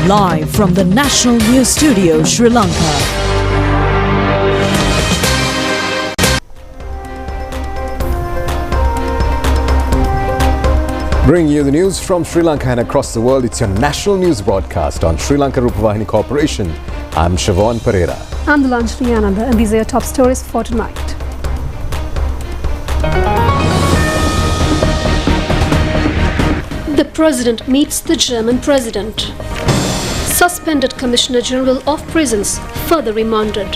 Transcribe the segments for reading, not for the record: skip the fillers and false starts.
live from the National News Studio, Sri Lanka. Bringing you the news from Sri Lanka and across the world, it's your national news broadcast on Sri Lanka Rupavahini Corporation. I'm Siobhan Pereira. I'm Delanjali Ananda, and these are your top stories for tonight. The President meets the German President. Suspended Commissioner General of Prisons further remanded.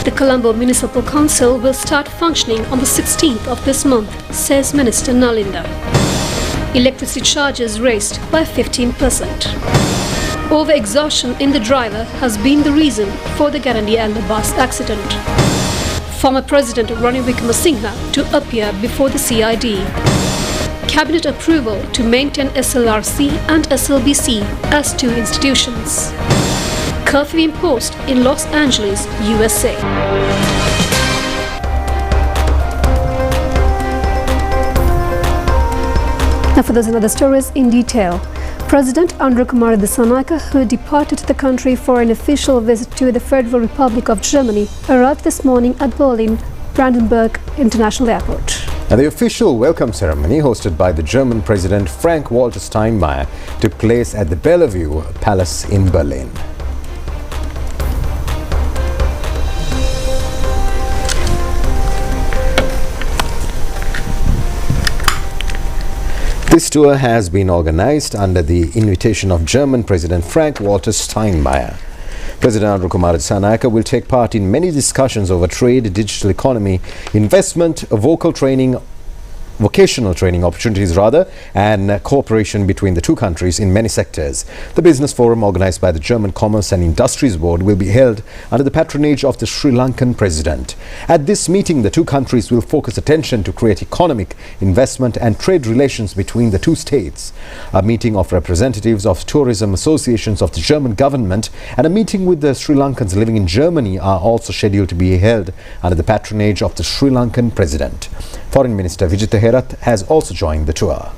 The Colombo Municipal Council will start functioning on the 16th of this month, says Minister Nalinda. Electricity charges raised by 15%. Overexhaustion in the driver has been the reason for the Garandiala bus accident. Former President Ranil Wickremesinghe to appear before the CID. Cabinet approval to maintain SLRC and SLBC as two institutions. Curfew imposed in Los Angeles, USA. Now for those and other stories in detail. President Andrew Kumar Dissanayake, who departed the country for an official visit to the Federal Republic of Germany, arrived this morning at Berlin-Brandenburg International Airport. And the official welcome ceremony, hosted by the German President Frank-Walter Steinmeier, took place at the Bellevue Palace in Berlin. This tour has been organized under the invitation of German President Frank-Walter Steinmeier. President Andrew Kumar Dissanayake will take part in many discussions over trade, digital economy, investment, vocational training opportunities and cooperation between the two countries in many sectors. The business forum, organized by the German Commerce and Industries Board, will be held under the patronage of the Sri Lankan President. At this meeting, the two countries will focus attention to create economic, investment and trade relations between the two states. A meeting of representatives of tourism associations of the German government and a meeting with the Sri Lankans living in Germany are also scheduled to be held under the patronage of the Sri Lankan President. Foreign Minister Vijitha Herath has also joined the tour.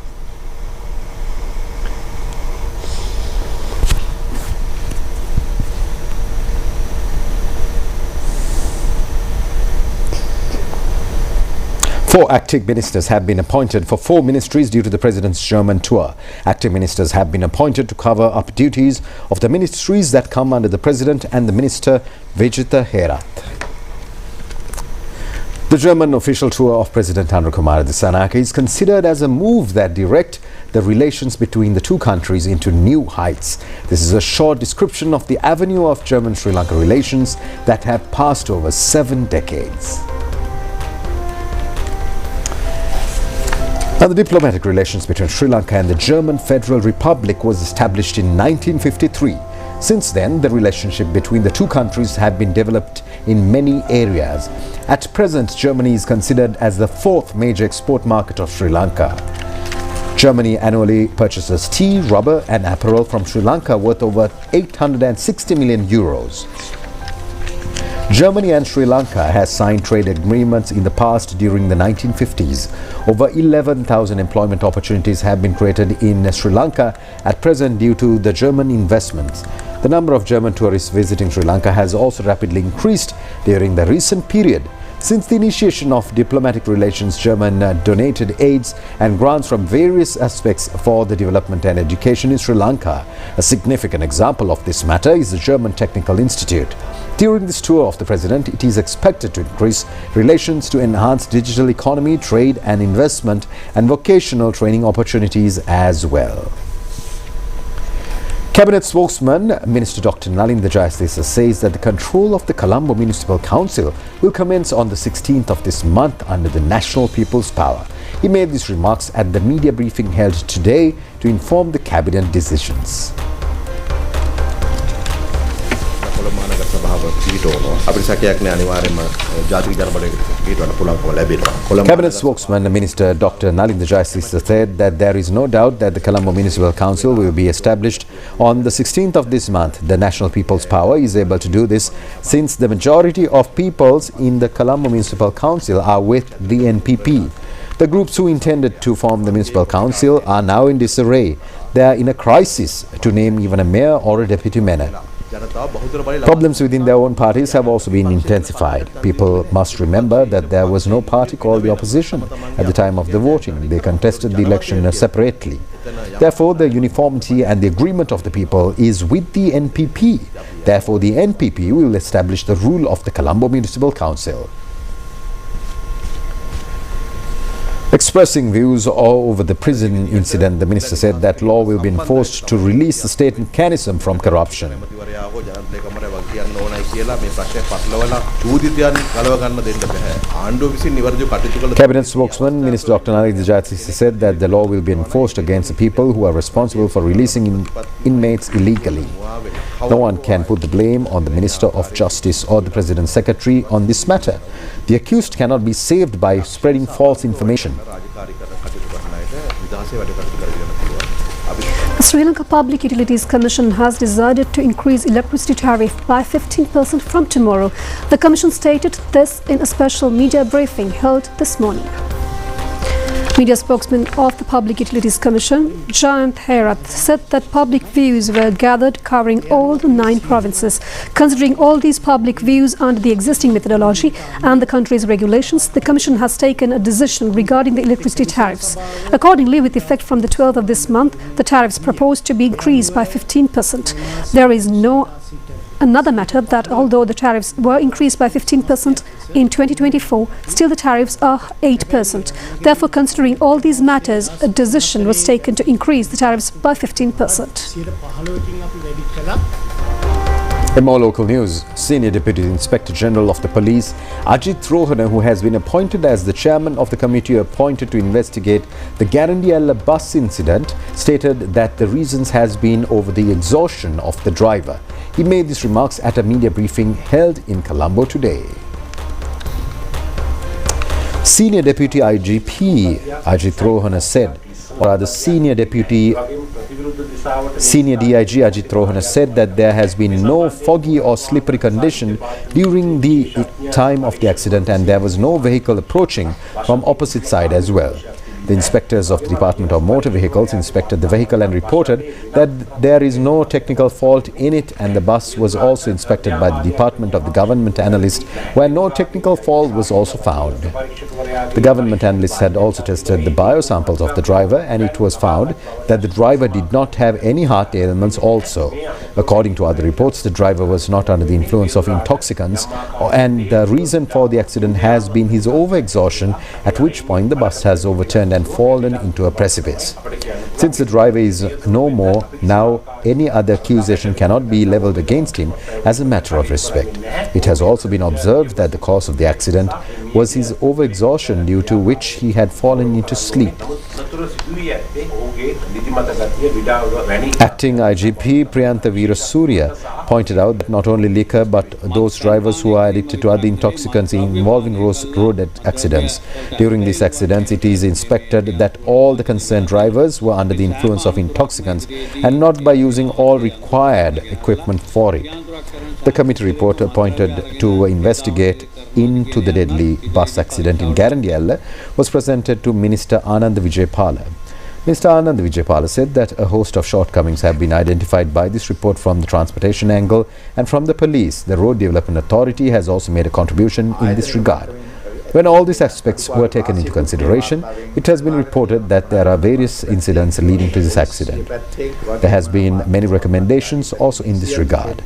Four acting ministers have been appointed for 4 ministries due to the President's German tour. Acting ministers have been appointed to cover up duties of the ministries that come under the President and the Minister Vijitha Herath. The German official tour of President Andrew Kumar Dissanayake is considered as a move that directs the relations between the two countries into new heights. This is a short description of the avenue of German-Sri Lanka relations that have passed over 7 decades. Now, the diplomatic relations between Sri Lanka and the German Federal Republic was established in 1953. Since then, the relationship between the two countries have been developed in many areas. At present, Germany is considered as the 4th major export market of Sri Lanka. Germany annually purchases tea, rubber and apparel from Sri Lanka worth over 860 million euros. Germany and Sri Lanka has signed trade agreements in the past during the 1950s. Over 11,000 employment opportunities have been created in Sri Lanka at present due to the German investments. The number of German tourists visiting Sri Lanka has also rapidly increased during the recent period. Since the initiation of diplomatic relations, Germany donated aids and grants from various aspects for the development and education in Sri Lanka. A significant example of this matter is the German Technical Institute. During this tour of the President, it is expected to increase relations to enhance digital economy, trade and investment and vocational training opportunities as well. Cabinet spokesman Minister Dr. Nalinda Jayasthesa says that the control of the Colombo Municipal Council will commence on the 16th of this month under the National People's Power. He made these remarks at the media briefing held today to inform the cabinet decisions. Cabinet spokesman Minister Dr. Nalinda Jayasthesa said that there is no doubt that the Colombo Municipal Council will be established on the 16th of this month. The National People's Power is able to do this since the majority of peoples in the Colombo Municipal Council are with the NPP. The groups who intended to form the municipal council are now in disarray. they are in a crisis to name even a mayor or a deputy mayor. Problems within their own parties have also been intensified. People must remember that there was no party called the opposition at the time of the voting. They contested the election separately. Therefore, the uniformity and the agreement of the people is with the NPP. Therefore, the NPP will establish the rule of the Colombo Municipal Council. Expressing views over the prison incident, the minister said that law will be enforced to release the state mechanism from corruption. Cabinet spokesman Minister Dr. Nalini Jayatisi said that the law will be enforced against the people who are responsible for releasing inmates illegally. No one can put the blame on the Minister of Justice or the President's Secretary on this matter. The accused cannot be saved by spreading false information. The Sri Lanka Public Utilities Commission has decided to increase electricity tariff by 15% from tomorrow. The Commission stated this in a special media briefing held this morning. Media spokesman of the Public Utilities Commission, Jayant Herath, said that public views were gathered covering all the 9 provinces. Considering all these public views under the existing methodology and the country's regulations, the Commission has taken a decision regarding the electricity tariffs. Accordingly, with effect from the 12th of this month, the tariffs proposed to be increased by 15%. There is another matter that although the tariffs were increased by 15% in 2024, still the tariffs are 8%. Therefore, considering all these matters, a decision was taken to increase the tariffs by 15%. In more local news, Senior Deputy Inspector General of the Police, Ajit Rohana, who has been appointed as the chairman of the committee appointed to investigate the Garandiella bus incident, stated that the reasons has been over the exhaustion of the driver. He made these remarks at a media briefing held in Colombo today. Senior Deputy IGP Ajit Rohana said, or the Senior DIG Ajit Rohana said that there has been no foggy or slippery condition during the time of the accident and there was no vehicle approaching from opposite side as well. The inspectors of the Department of Motor Vehicles inspected the vehicle and reported that there is no technical fault in it, and the bus was also inspected by the Department of the Government Analyst, where no technical fault was also found. The government analyst had also tested the biosamples of the driver, and it was found that the driver did not have any heart ailments also. According to other reports, the driver was not under the influence of intoxicants, and the reason for the accident has been his overexhaustion, at which point the bus has overturned and fallen into a precipice. Since the driver is no more, now any other accusation cannot be levelled against him as a matter of respect. It has also been observed that the cause of the accident was his overexhaustion, due to which he had fallen into sleep. Acting IGP Priyantha Veerasurya pointed out that not only liquor but those drivers who are addicted to other intoxicants involving road accidents. During these accidents, it is inspected that all the concerned drivers were under the influence of intoxicants and not by using all required equipment for it. The committee report appointed to investigate into the deadly bus accident in Garandiella was presented to Minister Anand Vijaypala. Mr. Anand Vijaypala said that a host of shortcomings have been identified by this report from the transportation angle and from the police. The Road Development Authority has also made a contribution in this regard. When all these aspects were taken into consideration, it has been reported that there are various incidents leading to this accident. There has been many recommendations also in this regard.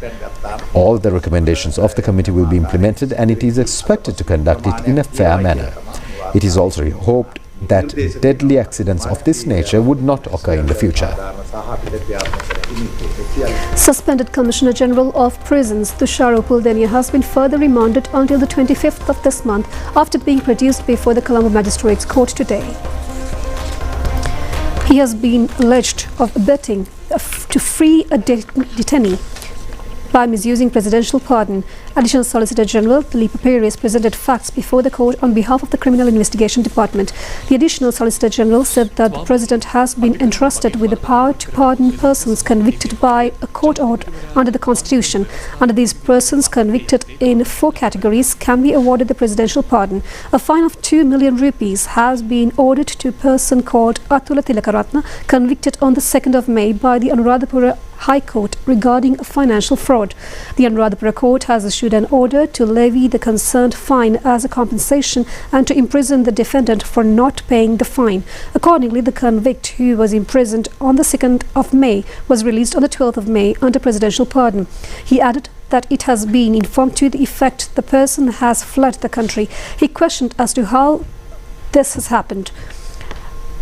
All the recommendations of the committee will be implemented and it is expected to conduct it in a fair manner. It is also hoped that deadly accidents of this nature would not occur in the future. Suspended Commissioner General of Prisons Tushar Upuldennia has been further remanded until the 25th of this month after being produced before the Colombo Magistrates Court today. He has been alleged of abetting to free a detainee by misusing presidential pardon. Additional Solicitor General Philip Perez presented facts before the court on behalf of the Criminal Investigation Department. The Additional Solicitor General said that the President has been entrusted with the power to pardon persons convicted by a court order under the Constitution. Under these, persons convicted in 4 categories can be awarded the presidential pardon. A fine of 2 million rupees has been ordered to a person called Atula Tilakaratna, convicted on the 2nd of May by the Anuradhapura High Court regarding a financial fraud. The Anuradhapura Court has issued an order to levy the concerned fine as a compensation and to imprison the defendant for not paying the fine. Accordingly, the convict, who was imprisoned on the 2nd of May, was released on the 12th of May under presidential pardon. He added that it has been informed to the effect the person has fled the country. He questioned as to how this has happened.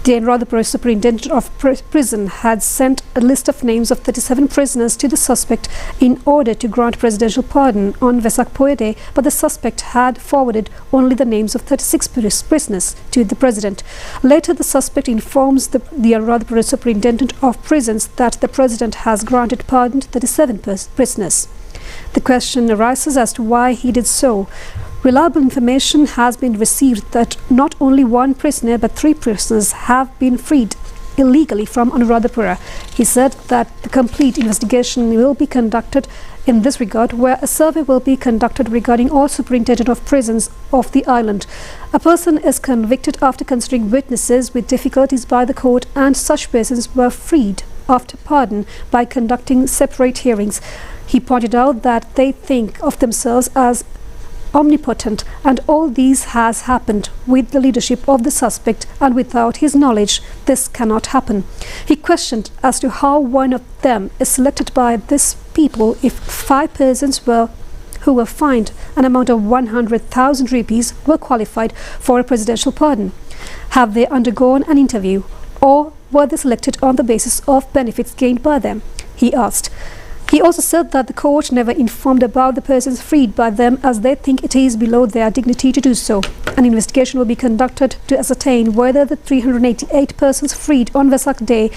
The Anuradhapura Superintendent of Prison had sent a list of names of 37 prisoners to the suspect in order to grant presidential pardon on Vesak Poede, but the suspect had forwarded only the names of 36 prisoners to the President. Later, the suspect informs the Anuradhapura Superintendent of Prisons that the President has granted pardon to 37 prisoners. The question arises as to why he did so. Reliable information has been received that not only 1 prisoner but 3 prisoners have been freed illegally from Anuradhapura. He said that the complete investigation will be conducted in this regard, where a survey will be conducted regarding all superintendent of prisons of the island. A person is convicted after considering witnesses with difficulties by the court, and such persons were freed after pardon by conducting separate hearings. He pointed out that they think of themselves as omnipotent, and all these has happened with the leadership of the suspect, and without his knowledge this cannot happen. He questioned as to how one of them is selected by this people if 5 persons who were fined an amount of 100,000 rupees were qualified for a presidential pardon. Have they undergone an interview, or were they selected on the basis of benefits gained by them? He asked. He also said that the court never informed about the persons freed by them, as they think it is below their dignity to do so. An investigation will be conducted to ascertain whether the 388 persons freed on Vesak Day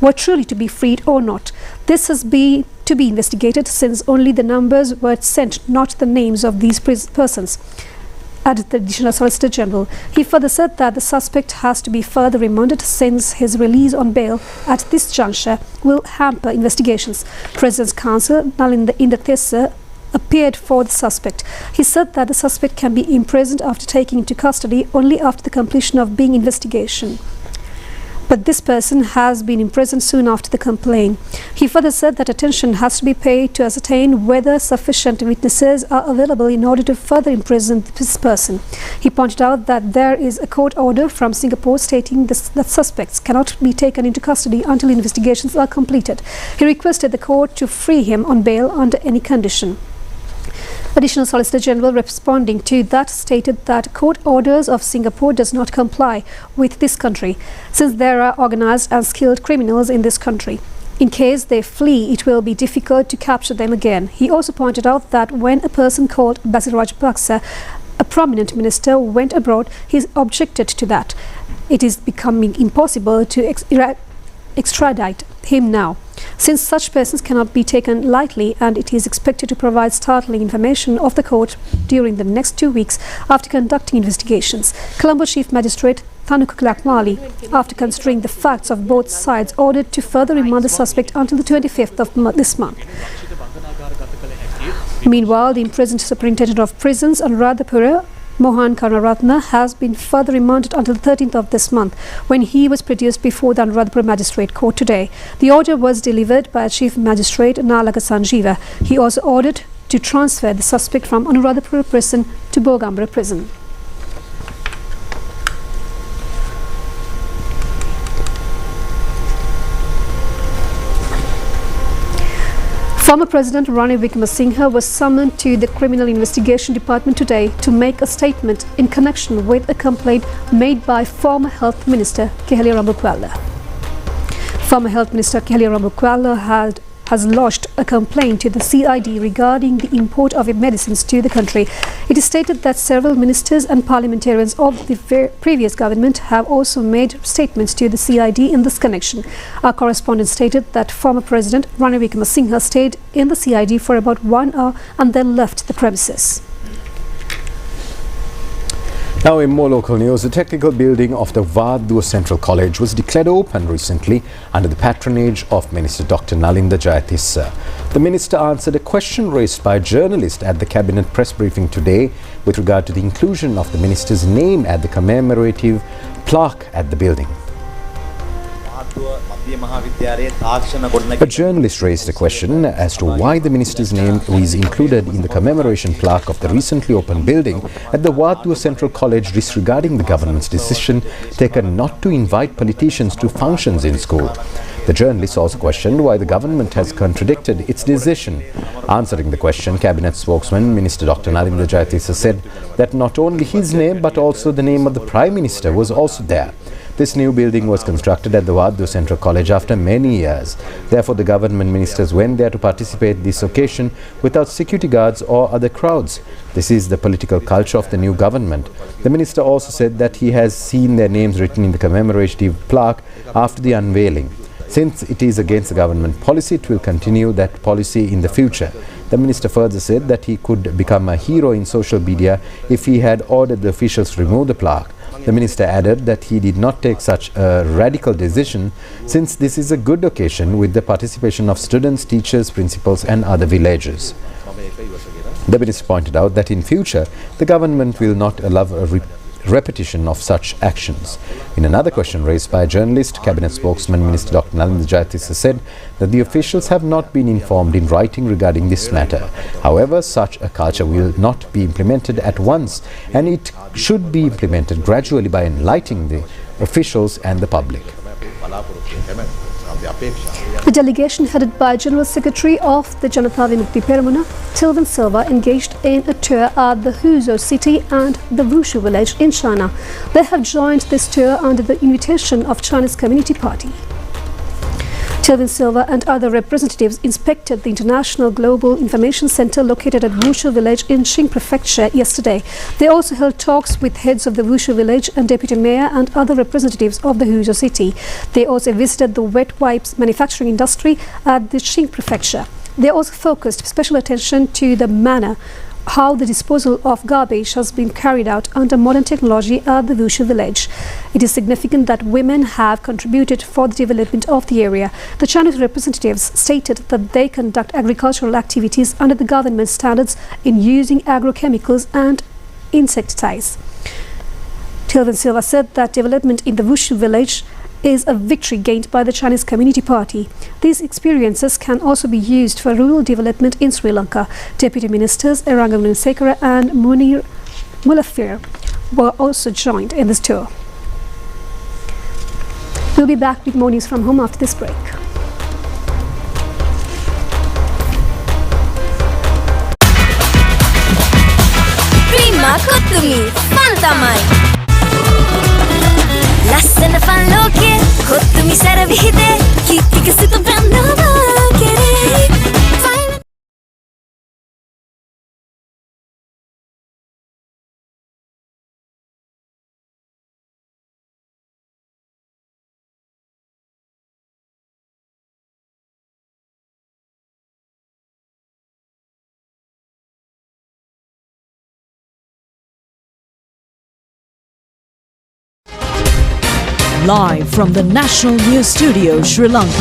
were truly to be freed or not. This has been to be investigated, since only the numbers were sent, not the names of these persons, added the Additional Solicitor General. He further said that the suspect has to be further remanded, since his release on bail at this juncture will hamper investigations. President's counsel Nalinda Indathesa appeared for the suspect. He said that the suspect can be imprisoned after taking into custody only after the completion of being investigation. But this person has been imprisoned soon after the complaint. He further said that attention has to be paid to ascertain whether sufficient witnesses are available in order to further imprison this person. He pointed out that there is a court order from Singapore stating that suspects cannot be taken into custody until investigations are completed. He requested the court to free him on bail under any condition. Additional Solicitor General, responding to that, stated that court orders of Singapore does not comply with this country, since there are organized and skilled criminals in this country. In case they flee, it will be difficult to capture them again. He also pointed out that when a person called Basil Rajapaksa, a prominent minister, went abroad, he objected to that. It is becoming impossible to extradite him now, since such persons cannot be taken lightly, and it is expected to provide startling information of the court during the next 2 weeks after conducting investigations. Colombo Chief Magistrate Thanuk Klakmali, after considering the facts of both sides, ordered to further remand the suspect until the 25th of this month. Meanwhile, the imprisoned Superintendent of Prisons Anuradhapura, Mohan Karunaratna, has been further remanded until the 13th of this month, when he was produced before the Anuradhapura Magistrate Court today. The order was delivered by Chief Magistrate Nalaga Sanjeeva. He also ordered to transfer the suspect from Anuradhapura Prison to Bogambara Prison. Former President Ranil Wickremesinghe was summoned to the Criminal Investigation Department today to make a statement in connection with a complaint made by former Health Minister Keheliya Ramakwala. Former Health Minister Keheliya Ramakwala had has lodged a complaint to the CID regarding the import of medicines to the country. It is stated that several ministers and parliamentarians of the previous government have also made statements to the CID in this connection. Our correspondent stated that former President Ranil Wickremesinghe stayed in the CID for about 1 hour and then left the premises. Now in more local news, the technical building of the Vadua Central College was declared open recently under the patronage of Minister Dr. Nalinda Jayatissa. The minister answered a question raised by a journalist at the cabinet press briefing today with regard to the inclusion of the minister's name at the commemorative plaque at the building. A journalist raised a question as to why the minister's name is included in the commemoration plaque of the recently opened building at the Vadua Central College, disregarding the government's decision taken not to invite politicians to functions in school. The journalist also questioned why the government has contradicted its decision. Answering the question, Cabinet spokesman Minister Dr. Nalinda Jayatissa said that not only his name but also the name of the Prime Minister was also there. This new building was constructed at the Vadua Central College after many years. Therefore, the government ministers went there to participate this occasion without security guards or other crowds. This is the political culture of the new government. The minister also said that he has seen their names written in the commemorative plaque after the unveiling. Since it is against the government policy, it will continue that policy in the future. The minister further said that he could become a hero in social media if he had ordered the officials to remove the plaque. The minister added that he did not take such a radical decision since this is a good occasion with the participation of students, teachers, principals and other villagers. The minister pointed out that in future the government will not allow a repetition of such actions. In another question raised by a journalist, Cabinet spokesman Minister Dr. Nalinda Jayatissa said that the officials have not been informed in writing regarding this matter. However, such a culture will not be implemented at once and it should be implemented gradually by enlightening the officials and the public. The delegation headed by General Secretary of the Janata Vimukti Peramuna, Tilvin Silva, engaged in a tour at the Huzhou city and the Wushu village in China. They have joined this tour under the invitation of Chinese Communist Party. Tilvin Silva and other representatives inspected the International Global Information Center located at Wushu village in Qing Prefecture yesterday. They also held talks with heads of the Wushu village and deputy mayor and other representatives of the Huzhou city. They also visited the wet wipes manufacturing industry at the Qing Prefecture. They also focused special attention to the manner how the disposal of garbage has been carried out under modern technology at the Wushu village. It is significant that women have contributed for the development of the area. The Chinese representatives stated that they conduct agricultural activities under the government standards in using agrochemicals and insecticides. Tilvin Silva said that development in the Wushu village is a victory gained by the Chinese Communist Party. These experiences can also be used for rural development in Sri Lanka. Deputy Ministers Erangam Sekara and Munir Mulafir were also joined in this tour. We'll be back with more news from home after this break. Prima Kottumi, Fantamai. ලස්සන fun ලෝකේ කොත්තු මිසර විහිදේ කීතික සිත බ්‍රන්නවා කෙරේ Live from the National News Studio, Sri Lanka.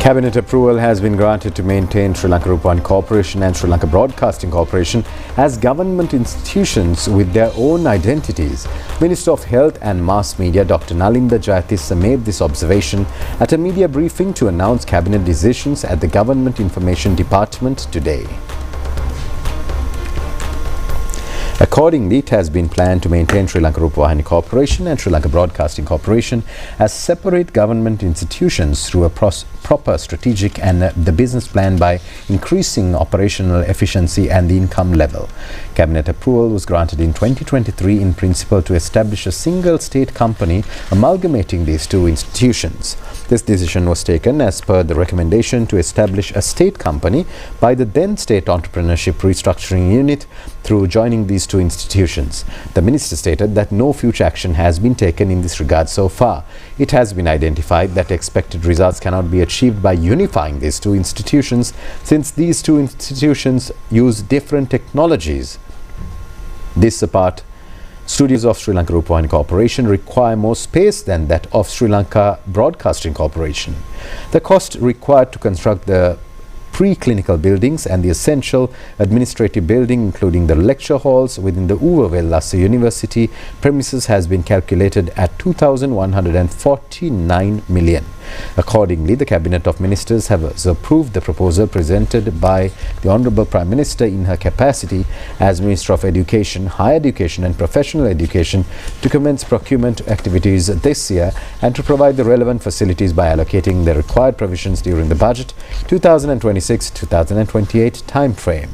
Cabinet approval has been granted to maintain Sri Lanka Rupavahini Corporation and Sri Lanka Broadcasting Corporation as government institutions with their own identities. Minister of Health and Mass Media Dr. Nalinda Jayatissa made this observation at a media briefing to announce cabinet decisions at the Government Information Department today. Accordingly, it has been planned to maintain Sri Lanka Rupavahini Corporation and Sri Lanka Broadcasting Corporation as separate government institutions through a proper strategic and the business plan by increasing operational efficiency and the income level. Cabinet approval was granted in 2023 in principle to establish a single state company amalgamating these two institutions. This decision was taken as per the recommendation to establish a state company by the then State Entrepreneurship Restructuring Unit through joining these two institutions. The minister stated that no future action has been taken in this regard so far. It has been identified that expected results cannot be achieved by unifying these two institutions, since these two institutions use different technologies. This apart, studios of Sri Lanka Rupavahini Corporation require more space than that of Sri Lanka Broadcasting Corporation. The cost required to construct the pre-clinical buildings and the essential administrative building, including the lecture halls within the Uvavellassa University premises, has been calculated at 2,149 million. Accordingly, the Cabinet of Ministers has approved the proposal presented by the Honourable Prime Minister in her capacity as Minister of Education, Higher Education and Professional Education to commence procurement activities this year and to provide the relevant facilities by allocating the required provisions during the budget 2026-2028 time frame.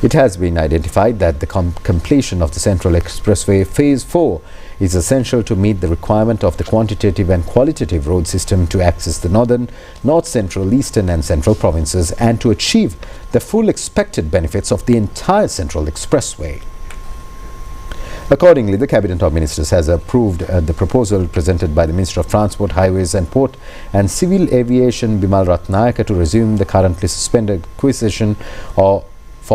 It has been identified that the completion of the Central Expressway Phase 4 is essential to meet the requirement of the quantitative and qualitative road system to access the northern, north central, eastern and central provinces and to achieve the full expected benefits of the entire Central Expressway. Accordingly, the Cabinet of Ministers has approved the proposal presented by the Minister of Transport, Highways and Port and Civil Aviation Bimal Ratnayaka to resume the currently suspended acquisition for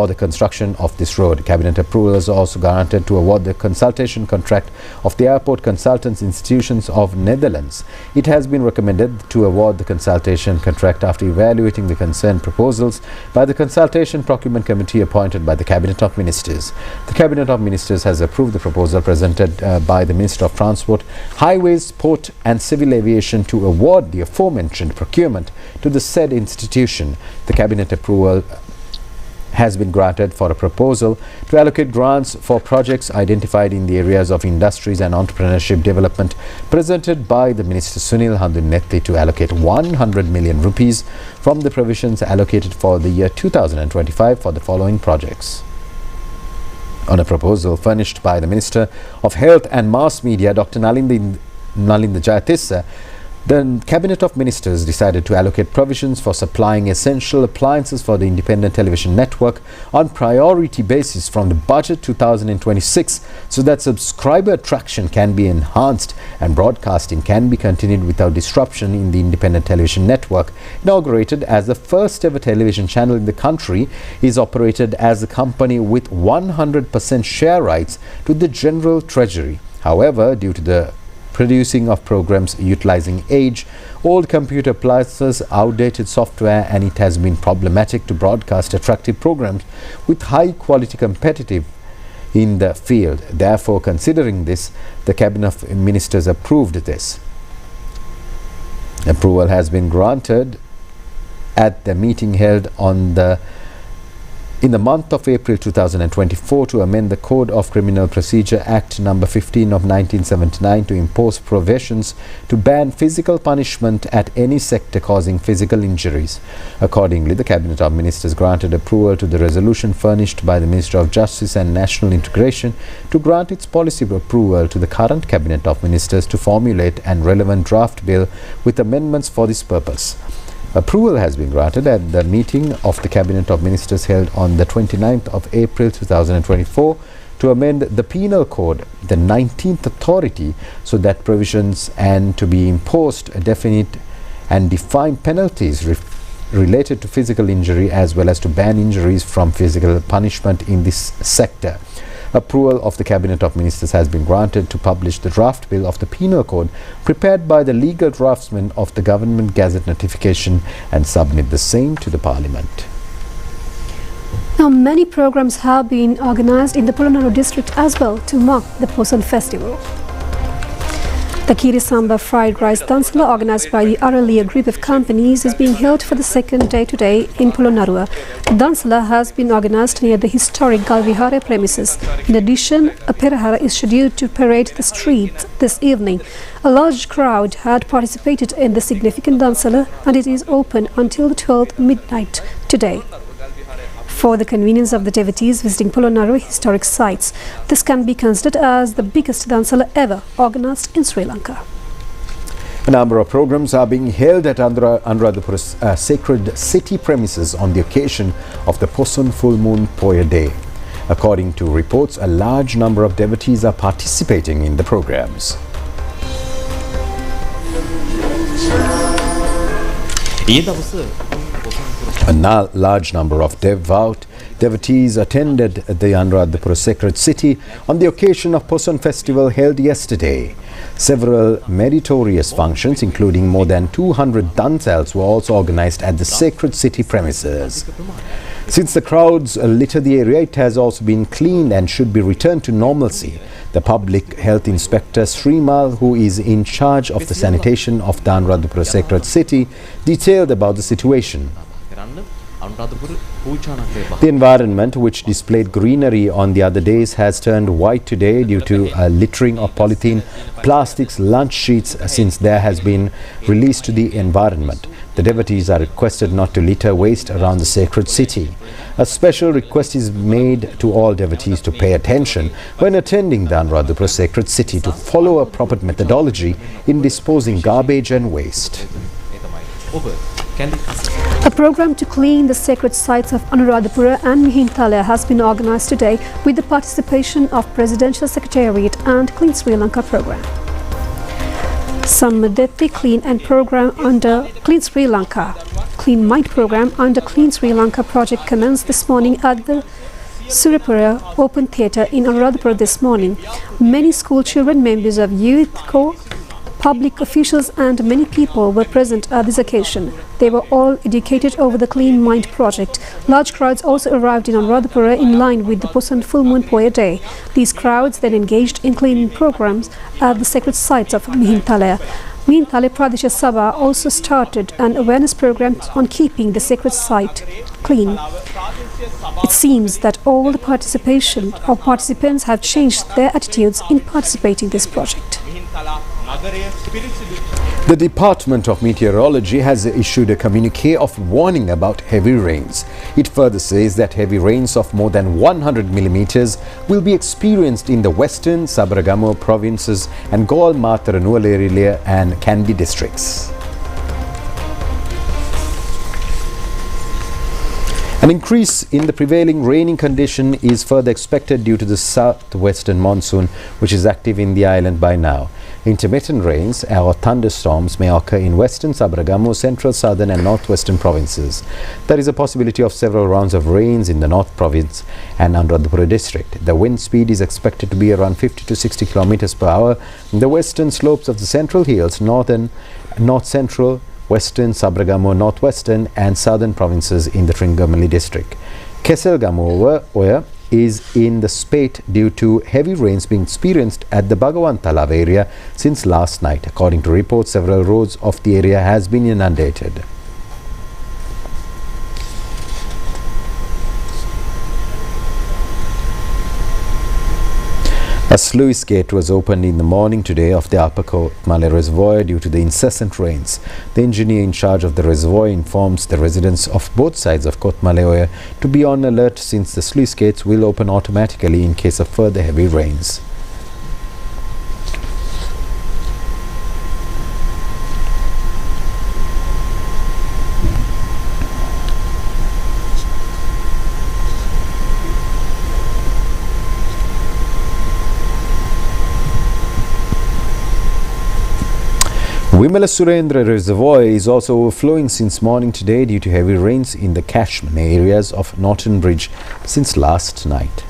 the construction of this road. Cabinet approval is also granted to award the consultation contract of the Airport Consultants Institutions of Netherlands. It has been recommended to award the consultation contract after evaluating the concerned proposals by the Consultation Procurement Committee appointed by the Cabinet of Ministers. The Cabinet of Ministers has approved the proposal presented by the Minister of Transport, Highways, Port and Civil Aviation to award the aforementioned procurement to the said institution. The Cabinet approval has been granted for a proposal to allocate grants for projects identified in the areas of industries and entrepreneurship development presented by the Minister Sunil Handunetti to allocate 100 million rupees from the provisions allocated for the year 2025 for the following projects. On a proposal furnished by the Minister of Health and Mass Media, Dr. Nalinda Jayatissa, the Cabinet of Ministers decided to allocate provisions for supplying essential appliances for the independent television network on priority basis from the budget 2026 so that subscriber attraction can be enhanced and broadcasting can be continued without disruption in the independent television network. Inaugurated as the first ever television channel in the country, is operated as a company with 100% share rights to the General Treasury. However, due to the producing of programs utilizing old computer appliances, outdated software, and it has been problematic to broadcast attractive programs with high quality competitive in the field. Therefore, considering this, the Cabinet of Ministers approved this. Approval has been granted at the meeting held in the month of April 2024 to amend the Code of Criminal Procedure Act No. 15 of 1979 to impose provisions to ban physical punishment at any sector causing physical injuries. Accordingly, the Cabinet of Ministers granted approval to the resolution furnished by the Minister of Justice and National Integration to grant its policy approval to the current Cabinet of Ministers to formulate an relevant draft bill with amendments for this purpose. Approval has been granted at the meeting of the Cabinet of Ministers held on the 29th of April 2024 to amend the Penal Code, the 19th authority, so that provisions and to be imposed definite and defined penalties related to physical injury as well as to ban injuries from physical punishment in this sector. Approval of the Cabinet of Ministers has been granted to publish the draft bill of the Penal Code prepared by the legal draftsman of the Government Gazette notification and submit the same to the Parliament. Now, many programs have been organized in the Polonnaru district as well to mark the Poson festival. The Kirisamba Fried Rice Dansala, organized by the Aralia group of companies, is being held for the second day today in Polonnaruwa. The Dansala has been organized near the historic Galvihara premises. In addition, a Perahara is scheduled to parade the streets this evening. A large crowd had participated in the significant Dansala, and it is open until the 12th midnight today. For the convenience of the devotees visiting Polonnaruwa historic sites, this can be considered as the biggest Dansala ever organized in Sri Lanka. A number of programs are being held at Anuradhapura sacred city premises on the occasion of the Poson full moon Poya day. According to reports, a large number of devotees are participating in the programs. A large number of devotees attended the Anuradhapura sacred city on the occasion of Poson festival held yesterday. Several meritorious functions, including more than 200 dansals, were also organized at the sacred city premises. Since the crowds litter the area, it has also been cleaned and should be returned to normalcy. The Public Health Inspector Srimal, who is in charge of the sanitation of the Anuradhapura sacred city, detailed about the situation. The environment, which displayed greenery on the other days, has turned white today due to a littering of polythene, plastics, lunch sheets since there has been release to the environment. The devotees are requested not to litter waste around the sacred city. A special request is made to all devotees to pay attention when attending the Anuradhapura sacred city to follow a proper methodology in disposing garbage and waste. A program to clean the sacred sites of Anuradhapura and Mihintala has been organized today with the participation of Presidential Secretariat and Clean Sri Lanka program. Sammadeti Clean and program under Clean Sri Lanka, Clean Mind program under Clean Sri Lanka project commenced this morning at the Surapura Open Theatre in Anuradhapura this morning. Many school children, members of youth corps, public officials and many people were present at this occasion. They were all educated over the Clean Mind project. Large crowds also arrived in Anuradhapura in line with the Poson full moon Poya day. These crowds then engaged in cleaning programs at the sacred sites of Mihintala. Mihintala Pradesha Sabha also started an awareness program on keeping the sacred site clean. It seems that all the participants have changed their attitudes in participating in this project. The Department of Meteorology has issued a communique of warning about heavy rains. It further says that heavy rains of more than 100 millimeters will be experienced in the western Sabaragamuwa provinces and Galle Matara Nuwara and Kandy districts. An increase in the prevailing raining condition is further expected due to the southwestern monsoon, which is active in the island by now. Intermittent rains or thunderstorms may occur in western Sabaragamuwa, central, southern and northwestern provinces. There is a possibility of several rounds of rains in the North Province and Anuradhapura district. The wind speed is expected to be around 50 to 60 kilometers per hour in the western slopes of the central hills, northern, north-central, western Sabaragamuwa, northwestern and southern provinces in the Tringamalli district. Kesalgamuwa is in the spate due to heavy rains being experienced at the Bhagawan Talab area since last night. According to reports, several roads of the area has been inundated. A sluice gate was opened in the morning today of the Upper Kotmale Reservoir due to the incessant rains. The engineer in charge of the reservoir informs the residents of both sides of Kotmale to be on alert since the sluice gates will open automatically in case of further heavy rains. Vimala Surendra Reservoir is also overflowing since morning today due to heavy rains in the catchment areas of Norton Bridge since last night.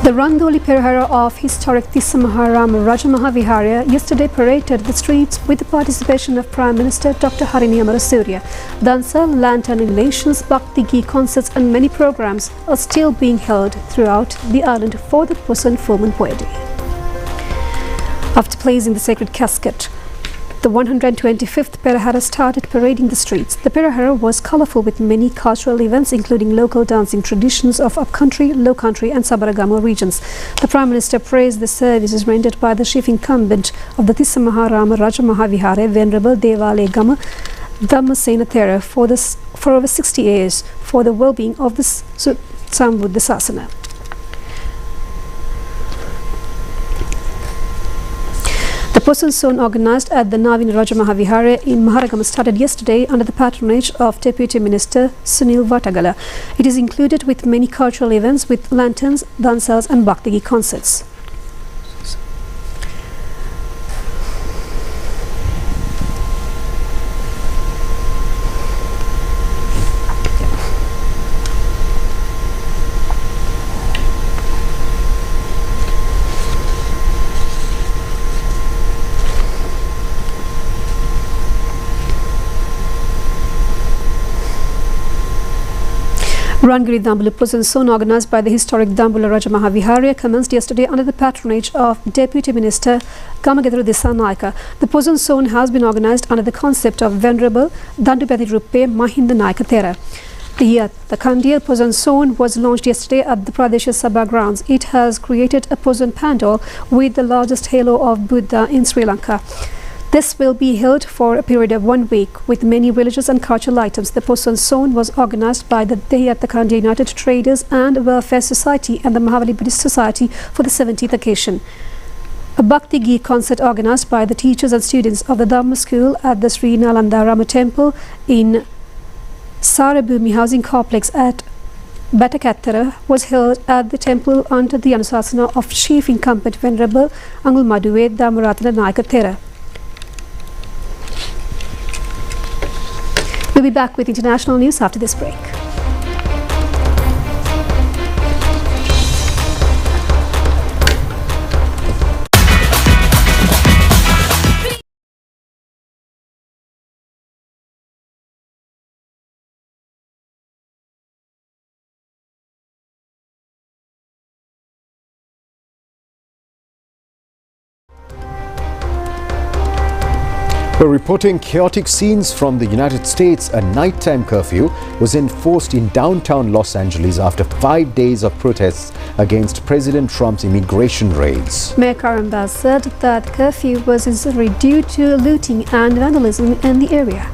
The Rangoli Perahara of historic Tisamaharam Rajamahavihara yesterday paraded the streets with the participation of Prime Minister Dr. Harini Amarasuriya. Dansa, lantern illuminations, bhakti ghee concerts and many programs are still being held throughout the island for the Poson full moon Poya day. After placing the sacred casket, the 125th Perahara started parading the streets. The Perahara was colourful with many cultural events, including local dancing traditions of upcountry, low country and Sabaragama regions. The Prime Minister praised the services rendered by the chief incumbent of the Tissa Maharama Raja Mahavihara, Venerable Devale Gama Dhammasena Thera, for over 60 years for the well-being of the Sambuddha Sasana. The Poson zone organised at the Navin Raja Mahavihara in Maharagama started yesterday under the patronage of Deputy Minister Sunil Vatagala. It is included with many cultural events with lanterns, dansas and bhakti concerts. Rangiri Dambula Poson zone organised by the historic Dambula Raja Mahavihara commenced yesterday under the patronage of Deputy Minister Gamagedra Disanaika. The Poson zone has been organised under the concept of Venerable Dandupati Rupe Mahinda Naika Thera. The Kandial Poson zone was launched yesterday at the Pradesh Sabha grounds. It has created a Poson pandal with the largest halo of Buddha in Sri Lanka. This will be held for a period of 1 week with many religious and cultural items. The Poson zone was organised by the Kandial United Traders and Welfare Society and the Mahavali Buddhist Society for the 70th occasion. A Bhakti Geet concert organised by the teachers and students of the Dhamma School at the Sri Nalanda Rama Temple in Sarabhumi Housing Complex at Batakattara was held at the temple under the Anusasana of Chief Incumbent Venerable Angul Maduwe Dhammaratana Naika Thera. We'll be back with international news after this break. We're reporting chaotic scenes from the United States. A nighttime curfew was enforced in downtown Los Angeles after 5 days of protests against President Trump's immigration raids. Mayor Karambas said that curfew was necessary due to looting and vandalism in the area.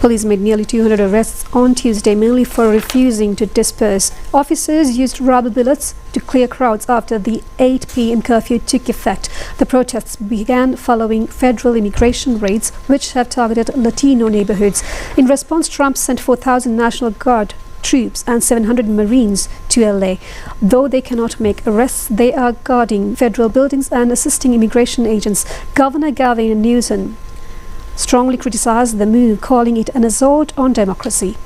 Police made nearly 200 arrests on Tuesday, mainly for refusing to disperse. Officers used rubber bullets to clear crowds after the 8 p.m. curfew took effect. The protests began following federal immigration raids, which have targeted Latino neighborhoods. In response, Trump sent 4,000 National Guard troops and 700 Marines to LA. Though they cannot make arrests, they are guarding federal buildings and assisting immigration agents. Governor Gavin Newsom strongly criticized the move, calling it an assault on democracy.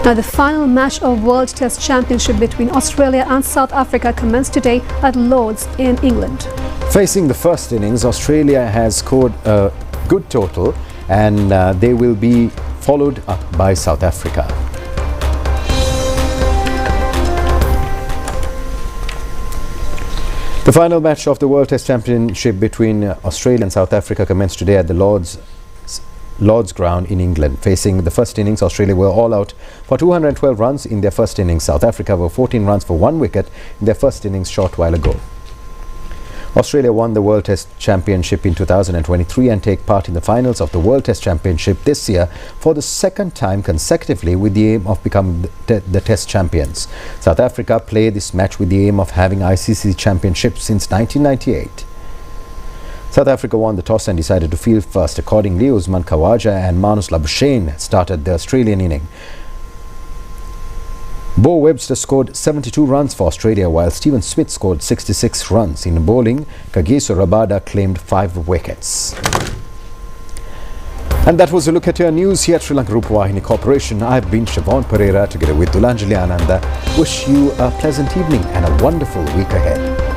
Now, the final match of World Test Championship between Australia and South Africa commenced today at Lord's in England. Facing the first innings, Australia has scored a good total and they will be followed up by South Africa. The final match of the World Test Championship between Australia and South Africa commenced today at the Lord's ground in England. Facing the first innings, Australia were all out for 212 runs in their first innings. South Africa were 14 runs for 1 wicket in their first innings short while ago. Australia won the World Test Championship in 2023 and take part in the finals of the World Test Championship this year for the second time consecutively with the aim of becoming the Test champions. South Africa play this match with the aim of having ICC Championship since 1998. South Africa won the toss and decided to field first. Accordingly, Usman Khawaja and Manus Labuschagne started the Australian inning. Bo Webster scored 72 runs for Australia, while Stephen Smith scored 66 runs. In bowling, Kagiso Rabada claimed 5 wickets. And that was a look at your news here at Sri Lanka Rupavahini Corporation. I've been Siobhan Pereira together with Dulanjali Ananda. Wish you a pleasant evening and a wonderful week ahead.